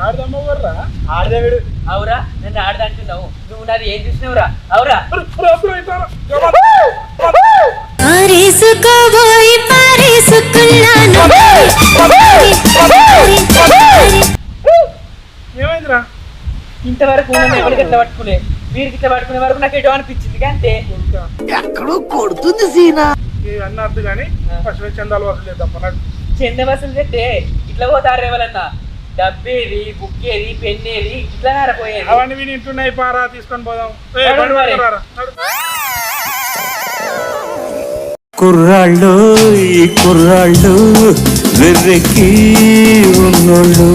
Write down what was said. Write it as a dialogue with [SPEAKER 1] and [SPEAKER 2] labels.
[SPEAKER 1] ఆడదమ్మవర్రా
[SPEAKER 2] ఆడదేవుడు అవురా నన్ను ఆడదంటున్నావు నువ్వు నాది ఏం చూసినావురా అవురా
[SPEAKER 1] ఏమైందిరా
[SPEAKER 2] ఇంతవరకు ఎవరికి ఎట్లా పట్టుకునే వీరికి ఇట్లా పట్టుకునే వరకు నాకు ఎటో అనిపించింది అంతే
[SPEAKER 3] ఎక్కడో కొడుతుంది సీనా
[SPEAKER 1] అన్న అర్థం కానీ ఫస్ట్ చందాలు వసూలు చేద్దాం
[SPEAKER 2] చెంద వసూలు చేస్తే ఇట్లా పోతారు రేవాలన్నా డబ్బేది బుక్కేది పెన్నేది ఇట్లా నారపోయేది
[SPEAKER 1] అవన్నీ విని ఇంటున్నాయి పారా తీసుకొని పోదాం
[SPEAKER 4] కుర్రాళ్ళు ఈ కుర్రాళ్ళు వెర్రెక్కి ఉన్నోళ్ళు